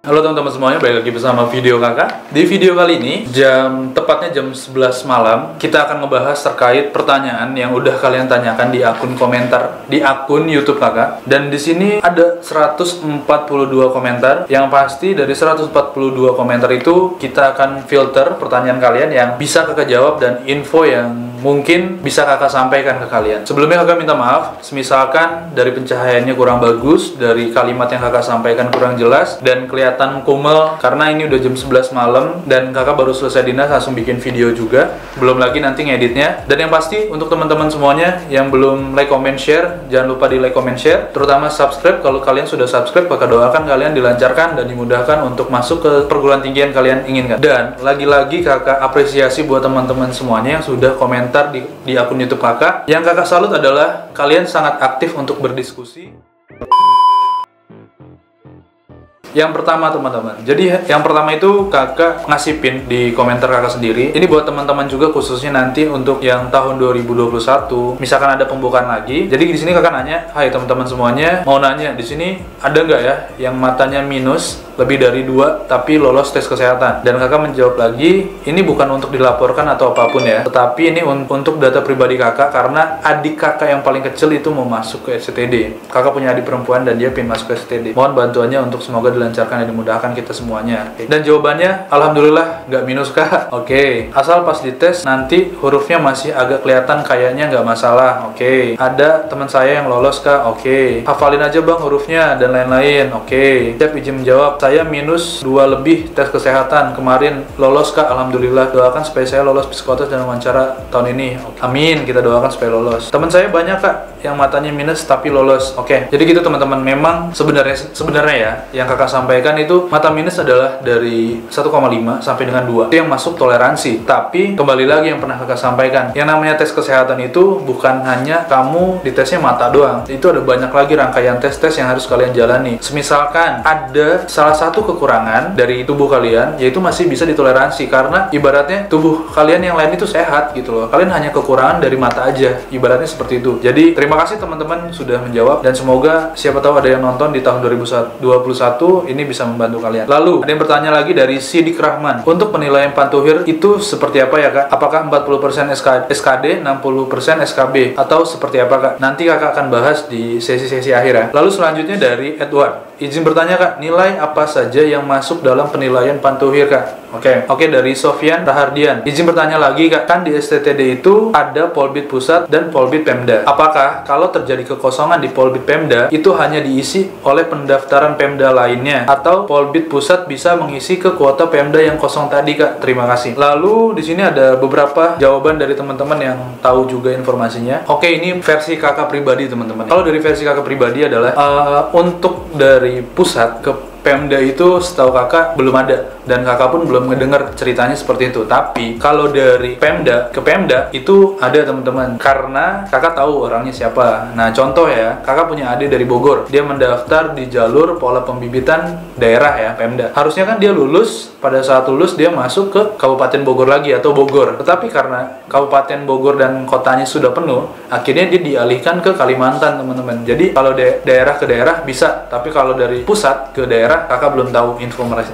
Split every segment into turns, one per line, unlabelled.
Halo teman-teman semuanya, balik lagi bersama video kakak. Di video kali ini, tepatnya jam 11 malam, kita akan ngebahas terkait pertanyaan yang udah kalian tanyakan di akun komentar, di akun YouTube kakak. Dan di sini ada 142 komentar. Yang pasti dari 142 komentar itu, kita akan filter pertanyaan kalian yang bisa kakak jawab dan info yang mungkin bisa kakak sampaikan ke kalian. Sebelumnya kakak minta maaf, misalkan dari pencahayaannya kurang bagus, dari kalimat yang kakak sampaikan kurang jelas, dan kelihatan kumel karena ini udah jam 11 malam dan kakak baru selesai dinas langsung bikin video juga, belum lagi nanti ngeditnya. Dan yang pasti untuk teman-teman semuanya yang belum like, comment, share, jangan lupa di like, comment, share, terutama subscribe. Kalau kalian sudah subscribe, kakak doakan kalian dilancarkan dan dimudahkan untuk masuk ke perguruan tinggi yang kalian inginkan. Dan lagi-lagi kakak apresiasi buat teman-teman semuanya yang sudah komentar di akun YouTube kakak. Yang kakak salut adalah kalian sangat aktif untuk berdiskusi. Yang pertama teman-teman, jadi yang pertama itu kakak ngasih pin di komentar kakak sendiri. Ini buat teman-teman juga, khususnya nanti untuk yang tahun 2021, misalkan ada pembukaan lagi. Jadi di sini kakak nanya, hai teman-teman semuanya, mau nanya di sini ada nggak ya yang matanya minus lebih dari 2 tapi lolos tes kesehatan? Dan kakak menjawab lagi, ini bukan untuk dilaporkan atau apapun ya, tetapi ini untuk data pribadi kakak karena adik kakak yang paling kecil itu mau masuk ke SCTD. Kakak punya adik perempuan dan dia pin masuk ke SCTD. Mohon bantuannya untuk semoga dilancarkan dan dimudahkan kita semuanya. Dan jawabannya, alhamdulillah nggak minus kak. Oke. Asal pas dites nanti hurufnya masih agak kelihatan, kayaknya nggak masalah. Oke. Ada teman saya yang lolos kak. Oke. Hafalin aja bang hurufnya dan lain-lain. Oke. Siap, izin menjawab. Saya minus 2 lebih tes kesehatan kemarin, lolos kak, alhamdulillah. Doakan supaya saya lolos psikotes dan wawancara tahun ini. Amin, kita doakan supaya lolos. Teman saya banyak kak yang matanya minus tapi lolos. Oke. Jadi gitu teman-teman, memang sebenarnya ya yang kakak sampaikan itu mata minus adalah dari 1,5 sampai dengan 2 itu yang masuk toleransi. Tapi kembali lagi yang pernah kakak sampaikan, yang namanya tes kesehatan itu bukan hanya kamu ditesnya mata doang, itu ada banyak lagi rangkaian tes-tes yang harus kalian jalani. Semisalkan ada salah satu kekurangan dari tubuh kalian, yaitu masih bisa ditoleransi karena ibaratnya tubuh kalian yang lain itu sehat gitu loh, kalian hanya kekurangan dari mata aja, ibaratnya seperti itu. Jadi terima kasih teman-teman sudah menjawab, dan semoga siapa tahu ada yang nonton di tahun 2021 ini bisa membantu kalian. Lalu ada yang bertanya lagi dari Sidik Rahman, untuk penilaian Pantuhir itu seperti apa ya kak? Apakah 40% SKD, 60% SKB, atau seperti apa kak? Nanti kakak akan bahas di sesi-sesi akhir ya. Lalu selanjutnya dari Edward, izin bertanya kak, nilai apa saja yang masuk dalam penilaian Pantuhir kak? Oke, dari Sofyan Rahardian, izin bertanya lagi kak, kan di STTD itu ada Polbid Pusat dan Polbid Pemda. Apakah kalau terjadi kekosongan di Polbid Pemda itu hanya diisi oleh pendaftaran Pemda lainnya, atau Polbid Pusat bisa mengisi ke kuota Pemda yang kosong tadi kak? Terima kasih. Lalu di sini ada beberapa jawaban dari teman-teman yang tahu juga informasinya. Oke, ini versi kakak pribadi teman-teman. Kalau dari versi kakak pribadi adalah untuk dari pusat ke Pemda itu setahu kakak belum ada, dan kakak pun belum ngedengar ceritanya seperti itu. Tapi kalau dari Pemda ke Pemda itu ada teman-teman, karena kakak tahu orangnya siapa. Nah contoh ya, kakak punya adik dari Bogor, dia mendaftar di jalur pola pembibitan daerah ya Pemda. Harusnya kan dia lulus, pada saat lulus dia masuk ke Kabupaten Bogor lagi atau Bogor. Tetapi karena Kabupaten Bogor dan kotanya sudah penuh, akhirnya dia dialihkan ke Kalimantan teman-teman. Jadi kalau daerah ke daerah bisa, tapi kalau dari pusat ke daerah kakak belum tahu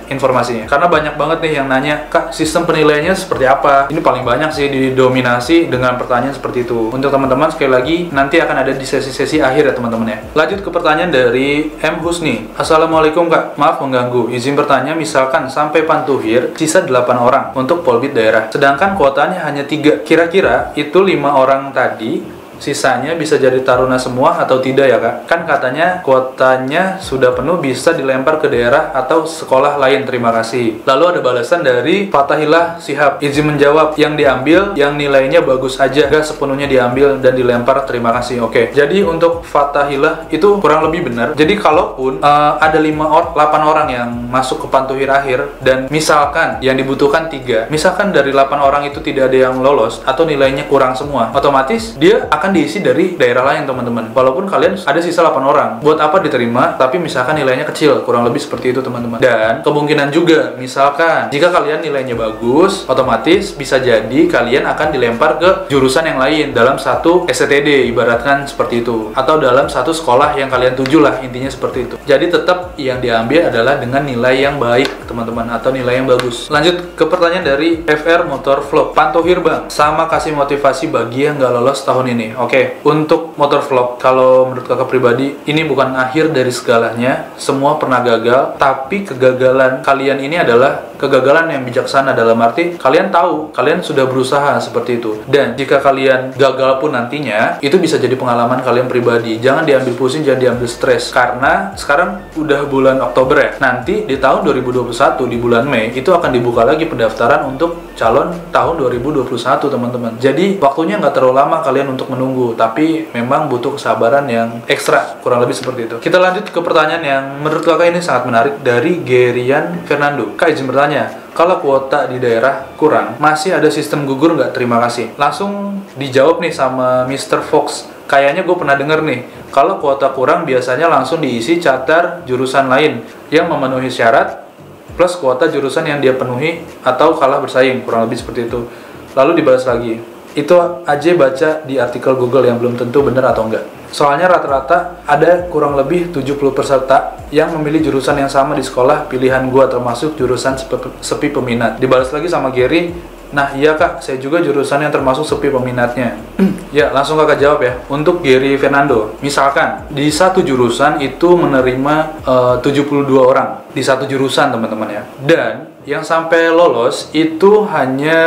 informasinya. Karena banyak banget nih yang nanya, kak sistem penilaiannya seperti apa? Ini paling banyak sih didominasi dengan pertanyaan seperti itu. Untuk teman-teman sekali lagi nanti akan ada di sesi-sesi akhir ya teman-teman ya. Lanjut ke pertanyaan dari M Husni, assalamualaikum kak, maaf mengganggu, izin bertanya, misalkan sampai Pantuhir sisa 8 orang untuk Polbid daerah, sedangkan kuotanya hanya 3, kira-kira itu 5 orang tadi sisanya bisa jadi taruna semua atau tidak ya kak? Kan katanya kuotanya sudah penuh, bisa dilempar ke daerah atau sekolah lain, terima kasih. Lalu ada balasan dari Fatahillah Sihab, izin menjawab, yang diambil yang nilainya bagus aja, gak sepenuhnya diambil dan dilempar, terima kasih. Oke, jadi untuk Fatahillah itu kurang lebih benar. Jadi kalaupun ada 8 orang yang masuk ke Pantuhir akhir dan misalkan yang dibutuhkan 3, misalkan dari 8 orang itu tidak ada yang lolos atau nilainya kurang semua, otomatis dia akan diisi dari daerah lain teman-teman. Walaupun kalian ada sisa 8 orang, buat apa diterima tapi misalkan nilainya kecil, kurang lebih seperti itu teman-teman. Dan kemungkinan juga misalkan jika kalian nilainya bagus, otomatis bisa jadi kalian akan dilempar ke jurusan yang lain dalam satu STTD, ibaratkan seperti itu, atau dalam satu sekolah yang kalian tuju lah, intinya seperti itu. Jadi tetap yang diambil adalah dengan nilai yang baik teman-teman, atau nilai yang bagus. Lanjut ke pertanyaan dari FR Motor Vlog. Pantohir bang, sama kasih motivasi bagi yang nggak lolos tahun ini. Oke, untuk Motor Vlog, kalau menurut kakak pribadi, ini bukan akhir dari segalanya. Semua pernah gagal, tapi kegagalan kalian ini adalah kegagalan yang bijaksana, dalam arti kalian tahu, kalian sudah berusaha seperti itu. Dan jika kalian gagal pun nantinya, itu bisa jadi pengalaman kalian pribadi. Jangan diambil pusing, jangan diambil stres. Karena sekarang udah bulan Oktober ya. Nanti di tahun 2021, di bulan Mei, itu akan dibuka lagi pendaftaran untuk calon tahun 2021 teman-teman. Jadi waktunya nggak terlalu lama kalian untuk menunggu, tapi memang butuh kesabaran yang ekstra, kurang lebih seperti itu. Kita lanjut ke pertanyaan yang menurut kakak ini sangat menarik dari Gerian Fernando. Kak izin bertanya, kalau kuota di daerah kurang, masih ada sistem gugur nggak? Terima kasih. Langsung dijawab nih sama Mr. Fox. Kayaknya gue pernah denger nih, kalau kuota kurang biasanya langsung diisi charter jurusan lain yang memenuhi syarat plus kuota jurusan yang dia penuhi atau kalah bersaing, kurang lebih seperti itu. Lalu dibalas lagi. Itu aja baca di artikel Google yang belum tentu benar atau enggak. Soalnya rata-rata ada kurang lebih 70 peserta yang memilih jurusan yang sama di sekolah pilihan gua, termasuk jurusan sepi peminat. Dibalas lagi sama Gary, nah iya kak, saya juga jurusan yang termasuk sepi peminatnya. Ya, langsung kakak jawab ya. Untuk Gary Fernando, misalkan di satu jurusan itu menerima 72 orang di satu jurusan teman-teman ya. Dan yang sampai lolos itu hanya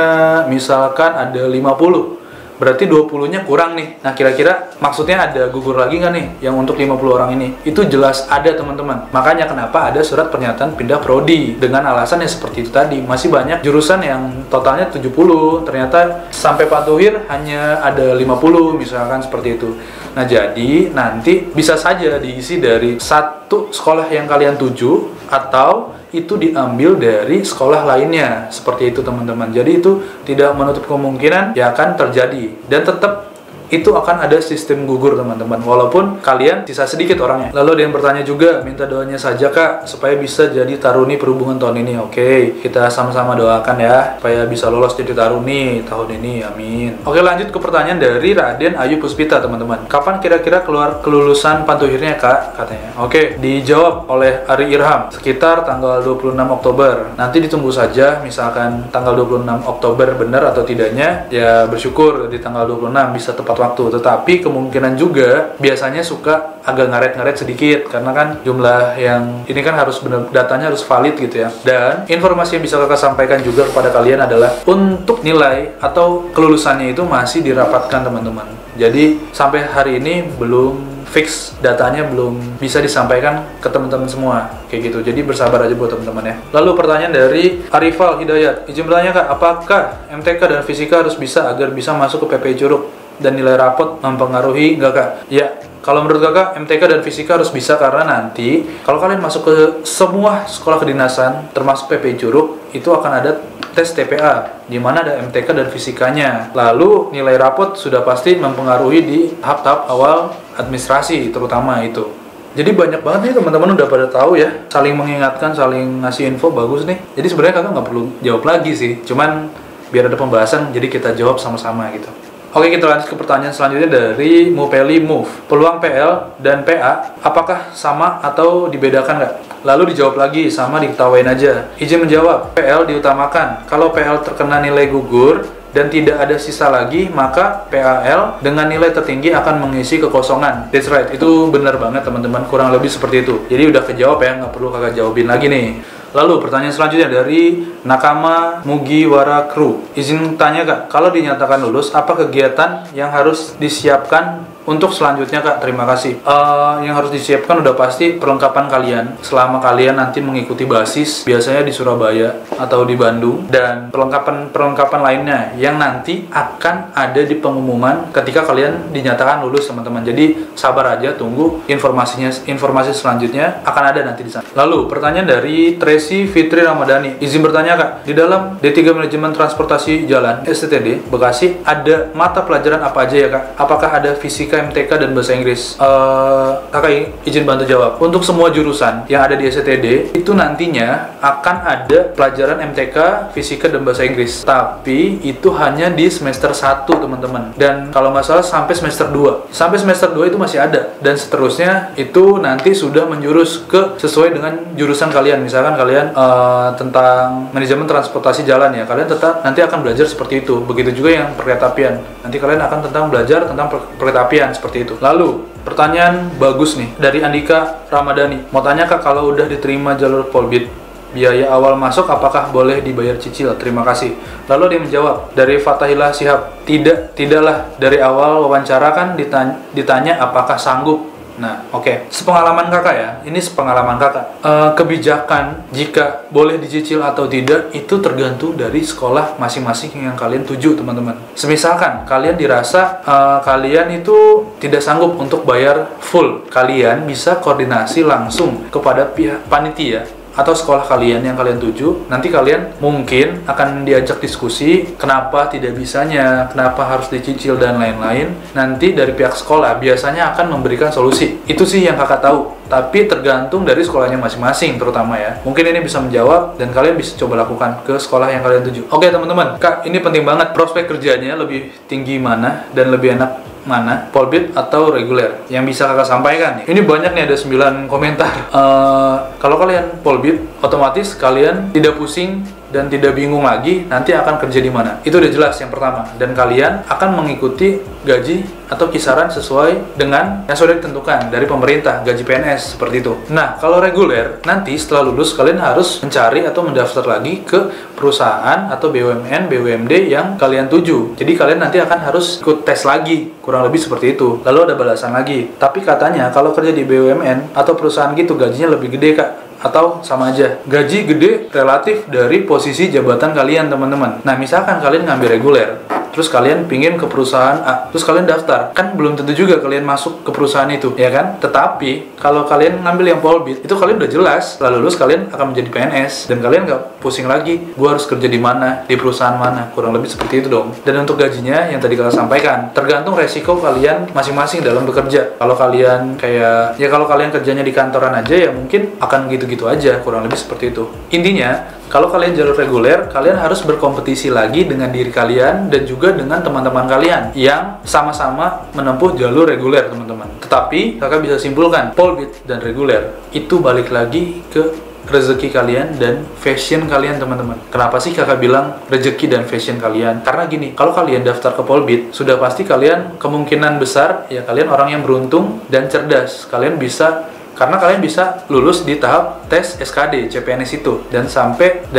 misalkan ada 50. Berarti 20-nya kurang nih. Nah, kira-kira maksudnya ada gugur lagi nggak nih yang untuk 50 orang ini? Itu jelas ada teman-teman. Makanya kenapa ada surat pernyataan pindah prodi dengan alasan yang seperti itu tadi. Masih banyak jurusan yang totalnya 70, ternyata sampai Pantohir hanya ada 50 misalkan seperti itu. Nah, jadi nanti bisa saja diisi dari satu sekolah yang kalian tuju atau itu diambil dari sekolah lainnya, seperti itu teman-teman. Jadi itu tidak menutup kemungkinan ya akan terjadi, dan tetap itu akan ada sistem gugur teman-teman, walaupun kalian sisa sedikit orangnya. Lalu ada yang bertanya juga, minta doanya saja kak supaya bisa jadi taruni perhubungan tahun ini. Oke, kita sama-sama doakan ya supaya bisa lolos jadi taruni tahun ini, amin. Oke, lanjut ke pertanyaan dari Raden Ayu Puspita teman-teman. Kapan kira-kira keluar kelulusan Pantohirnya kak, katanya. Oke, dijawab oleh Ari Irham sekitar tanggal 26 Oktober. Nanti ditunggu saja, misalkan tanggal 26 Oktober benar atau tidaknya, ya bersyukur di tanggal 26 bisa tepat waktu. Tetapi kemungkinan juga biasanya suka agak ngaret-ngaret sedikit, karena kan jumlah yang ini kan harus benar, datanya harus valid gitu ya. Dan informasi yang bisa kakak sampaikan juga kepada kalian adalah untuk nilai atau kelulusannya itu masih dirapatkan teman-teman. Jadi sampai hari ini belum fix, datanya belum bisa disampaikan ke teman-teman semua kayak gitu. Jadi bersabar aja buat teman-teman ya. Lalu pertanyaan dari Arifal Hidayat, izin bertanya kak, apakah MTK dan fisika harus bisa agar bisa masuk ke PPI Curug, dan nilai rapot mempengaruhi nggak kak? Ya, kalau menurut kakak MTK dan fisika harus bisa, karena nanti kalau kalian masuk ke semua sekolah kedinasan termasuk PPI Curug itu akan ada tes TPA di mana ada MTK dan fisikanya. Lalu nilai rapot sudah pasti mempengaruhi di tahap-tahap awal administrasi terutama itu. Jadi banyak banget nih teman-teman udah pada tahu ya, saling mengingatkan, saling ngasih info, bagus nih. Jadi sebenarnya kakak nggak perlu jawab lagi sih, cuman biar ada pembahasan jadi kita jawab sama-sama gitu. Oke, kita lanjut ke pertanyaan selanjutnya dari Mupeli Move. Peluang PL dan PA apakah sama atau dibedakan nggak? Lalu dijawab lagi, sama diketawain aja. Izin menjawab, PL diutamakan. Kalau PL terkena nilai gugur dan tidak ada sisa lagi, maka PAL dengan nilai tertinggi akan mengisi kekosongan. That's right, itu benar banget teman-teman, kurang lebih seperti itu. Jadi udah kejawab ya, nggak perlu kakak jawabin lagi nih. Lalu pertanyaan selanjutnya dari Nakama Mugiwara Crew. Izin tanya kak, kalau dinyatakan lulus, apa kegiatan yang harus disiapkan untuk selanjutnya kak? Terima kasih. Yang harus disiapkan udah pasti perlengkapan kalian selama kalian nanti mengikuti basis, biasanya di Surabaya atau di Bandung, dan perlengkapan lainnya yang nanti akan ada di pengumuman ketika kalian dinyatakan lulus teman-teman. Jadi sabar aja, tunggu informasi selanjutnya akan ada nanti di sana. Lalu pertanyaan dari Tracy Desi Fitri Ramadhani, izin bertanya Kak, di dalam D3 Manajemen Transportasi Jalan STTD Bekasi ada mata pelajaran apa aja ya Kak? Apakah ada fisika, MTK, dan bahasa Inggris? Kakak izin bantu jawab. Untuk semua jurusan yang ada di STTD itu nantinya akan ada pelajaran MTK, fisika, dan bahasa Inggris. Tapi itu hanya di semester 1 teman-teman. Dan kalau nggak salah sampai semester 2. Sampai semester 2 itu masih ada. Dan seterusnya itu nanti sudah menjurus ke sesuai dengan jurusan kalian. Misalkan kalian tentang manajemen transportasi jalan ya, kalian tetap nanti akan belajar seperti itu. Begitu juga yang perkereta apian, nanti kalian akan belajar tentang perkereta apian seperti itu. Lalu pertanyaan bagus nih dari Andika Ramadhani, mau tanya Kak, kalau udah diterima jalur Polbit, biaya awal masuk apakah boleh dibayar cicil? Terima kasih. Lalu dia menjawab dari Fatahillah Shihab, tidaklah. Dari awal wawancara kan ditanya apakah sanggup. Nah, oke. Sepengalaman kakak ya, ini sepengalaman kakak. Kebijakan jika boleh dicicil atau tidak itu tergantung dari sekolah masing-masing yang kalian tuju, teman-teman. Semisalkan kalian dirasa kalian itu tidak sanggup untuk bayar full, kalian bisa koordinasi langsung kepada pihak panitia atau sekolah kalian yang kalian tuju. Nanti kalian mungkin akan diajak diskusi kenapa tidak bisanya, kenapa harus dicicil, dan lain-lain. Nanti dari pihak sekolah biasanya akan memberikan solusi. Itu sih yang kakak tahu, tapi tergantung dari sekolahnya masing-masing terutama ya. Mungkin ini bisa menjawab dan kalian bisa coba lakukan ke sekolah yang kalian tuju. Oke teman-teman, Kak, ini penting banget. Prospek kerjanya lebih tinggi mana dan lebih enak mana, Polbit atau reguler? Yang bisa kakak sampaikan nih. Ini banyak nih, ada 9 komentar. Kalau kalian Polbit, otomatis kalian tidak pusing dan tidak bingung lagi nanti akan kerja di mana. Itu udah jelas yang pertama. Dan kalian akan mengikuti gaji atau kisaran sesuai dengan yang sudah ditentukan dari pemerintah, gaji PNS seperti itu. Nah, kalau reguler, nanti setelah lulus kalian harus mencari atau mendaftar lagi ke perusahaan atau BUMN, BUMD yang kalian tuju. Jadi kalian nanti akan harus ikut tes lagi, kurang lebih seperti itu. Lalu ada balasan lagi. Tapi katanya kalau kerja di BUMN atau perusahaan gitu gajinya lebih gede Kak, atau sama aja. Gaji gede relatif dari posisi jabatan kalian teman-teman. Nah, misalkan kalian ngambil reguler, terus kalian pingin ke perusahaan A, terus kalian daftar, kan belum tentu juga kalian masuk ke perusahaan itu, ya kan? Tetapi kalau kalian ngambil yang Polbit, itu kalian udah jelas, lalu lulus kalian akan menjadi PNS, dan kalian nggak pusing lagi, gua harus kerja di mana, di perusahaan mana, kurang lebih seperti itu dong. Dan untuk gajinya yang tadi kalian sampaikan, tergantung resiko kalian masing-masing dalam bekerja. Kalau kalian kalau kalian kerjanya di kantoran aja ya mungkin akan gitu-gitu aja, kurang lebih seperti itu. Intinya, kalau kalian jalur reguler, kalian harus berkompetisi lagi dengan diri kalian dan juga dengan teman-teman kalian yang sama-sama menempuh jalur reguler, teman-teman. Tetapi, kakak bisa simpulkan, Polbit dan reguler itu balik lagi ke rezeki kalian dan fashion kalian, teman-teman. Kenapa sih kakak bilang rezeki dan fashion kalian? Karena gini, kalau kalian daftar ke Polbit, sudah pasti kalian kemungkinan besar ya kalian orang yang beruntung dan cerdas. Karena kalian bisa lulus di tahap tes SKD CPNS itu, dan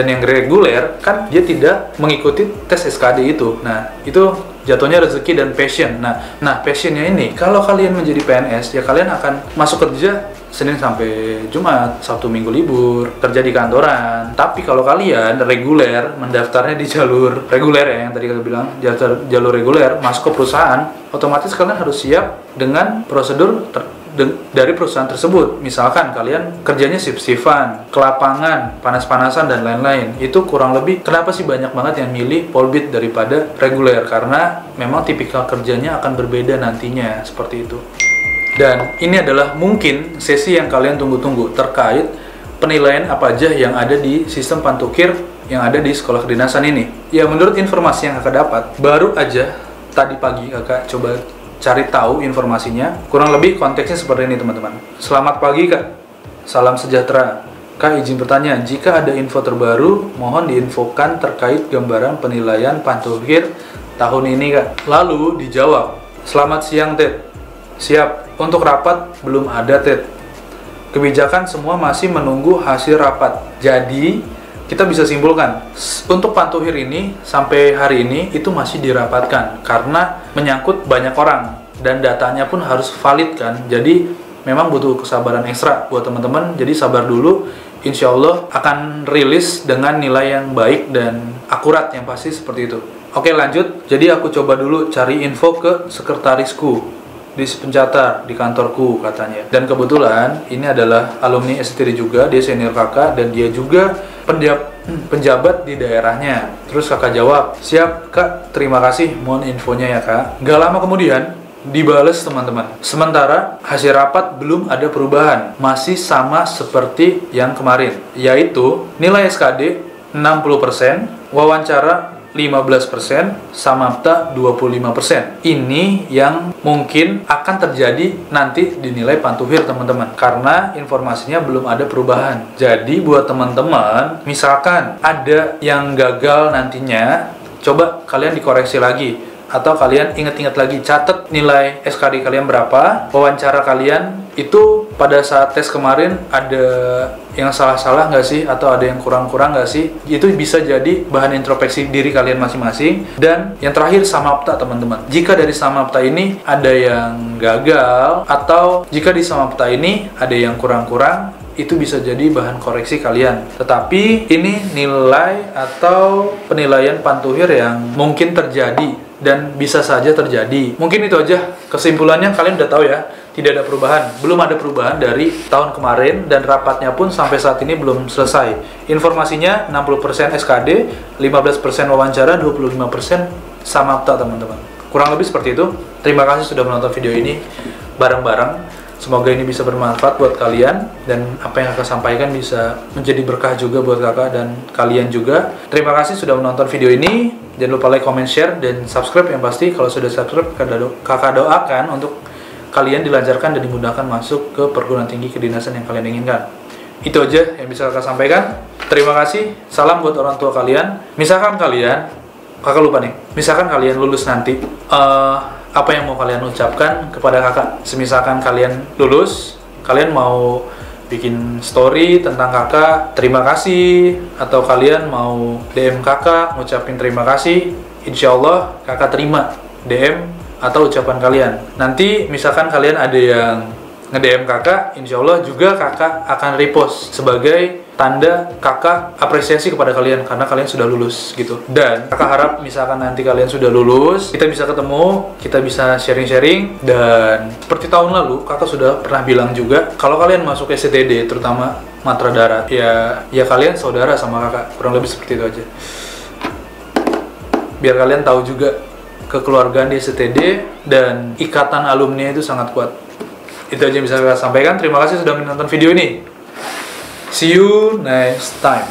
yang reguler kan dia tidak mengikuti tes SKD itu. Nah, itu jatuhnya rezeki dan passion. Nah passionnya ini, kalau kalian menjadi PNS ya kalian akan masuk kerja Senin sampai Jumat, Sabtu Minggu libur, kerja di kantoran. Tapi kalau kalian reguler, mendaftarnya di jalur reguler ya, yang tadi kakak bilang jalur reguler, masuk ke perusahaan, otomatis kalian harus siap dengan prosedur dari perusahaan tersebut. Misalkan kalian kerjanya shift-shiftan, ke lapangan, panas-panasan, dan lain-lain. Itu kurang lebih, kenapa sih banyak banget yang milih Polbit daripada reguler? Karena memang tipikal kerjanya akan berbeda nantinya, seperti itu. Dan ini adalah mungkin sesi yang kalian tunggu-tunggu terkait penilaian apa aja yang ada di sistem Pantukir yang ada di sekolah kedinasan ini. Ya, menurut informasi yang kakak dapat, baru aja tadi pagi kakak coba cari tahu informasinya. Kurang lebih konteksnya seperti ini, teman-teman. Selamat pagi Kak, salam sejahtera. Kak, izin bertanya, jika ada info terbaru mohon diinfokan terkait gambaran penilaian Pantukir tahun ini Kak. Lalu dijawab, selamat siang Ted. Siap, untuk rapat belum ada Ted. Kebijakan semua masih menunggu hasil rapat. Jadi kita bisa simpulkan, untuk Pantukir ini sampai hari ini itu masih dirapatkan karena menyangkut banyak orang dan datanya pun harus valid kan. Jadi memang butuh kesabaran ekstra buat teman-teman. Jadi sabar dulu, insya Allah akan rilis dengan nilai yang baik dan akurat yang pasti seperti itu. Oke, lanjut. Jadi aku coba dulu cari info ke sekretarisku di pencatat di kantorku katanya. Dan kebetulan ini adalah alumni STD juga, dia senior kakak dan dia juga penjabat di daerahnya. Terus kakak jawab, siap kak, terima kasih, mohon infonya ya kak. Gak lama kemudian dibales teman-teman. Sementara hasil rapat belum ada perubahan, masih sama seperti yang kemarin, yaitu nilai SKD 60%, wawancara 15%, samapta 25%. Ini yang mungkin akan terjadi nanti dinilai pantuhir teman-teman, karena informasinya belum ada perubahan. Jadi buat teman-teman, misalkan ada yang gagal nantinya, coba kalian dikoreksi lagi, atau kalian ingat-ingat lagi, catat nilai SKD kalian berapa, wawancara kalian itu pada saat tes kemarin ada yang salah-salah nggak sih, atau ada yang kurang-kurang nggak sih. Itu bisa jadi bahan introspeksi diri kalian masing-masing. Dan yang terakhir, samapta teman-teman. Jika dari samapta ini ada yang gagal, atau jika di samapta ini ada yang kurang-kurang, itu bisa jadi bahan koreksi kalian. Tetapi ini nilai atau penilaian pantuhir yang mungkin terjadi dan bisa saja terjadi. Mungkin itu aja kesimpulannya, kalian udah tahu ya, tidak ada perubahan. Belum ada perubahan dari tahun kemarin, dan rapatnya pun sampai saat ini belum selesai. Informasinya 60% SKD, 15% wawancara, 25% samapta teman-teman. Kurang lebih seperti itu. Terima kasih sudah menonton video ini bareng-bareng. Semoga ini bisa bermanfaat buat kalian, dan apa yang kakak sampaikan bisa menjadi berkah juga buat kakak dan kalian juga. Terima kasih sudah menonton video ini. Jangan lupa like, comment, share, dan subscribe yang pasti. Kalau sudah subscribe, kakak doakan untuk kalian dilancarkan dan dimudahkan masuk ke perguruan tinggi kedinasan yang kalian inginkan. Itu aja yang bisa kakak sampaikan. Terima kasih. Salam buat orang tua kalian. Misalkan kalian, kakak lupa nih, misalkan kalian lulus nanti, apa yang mau kalian ucapkan kepada kakak? Semisalkan kalian lulus, kalian mau bikin story tentang kakak, terima kasih, atau kalian mau DM kakak, ngucapin terima kasih, insya Allah kakak terima DM atau ucapan kalian. Nanti misalkan kalian ada yang nge-DM kakak, insya Allah juga kakak akan repost sebagai tanda kakak apresiasi kepada kalian karena kalian sudah lulus gitu. Dan kakak harap misalkan nanti kalian sudah lulus, kita bisa ketemu, kita bisa sharing-sharing. Dan seperti tahun lalu kakak sudah pernah bilang juga, kalau kalian masuk STD terutama Matra Darat, ya kalian saudara sama kakak. Kurang lebih seperti itu aja, biar kalian tahu juga kekeluargaan di STD dan ikatan alumni itu sangat kuat. Itu aja yang bisa saya sampaikan. Terima kasih sudah menonton video ini. See you next time.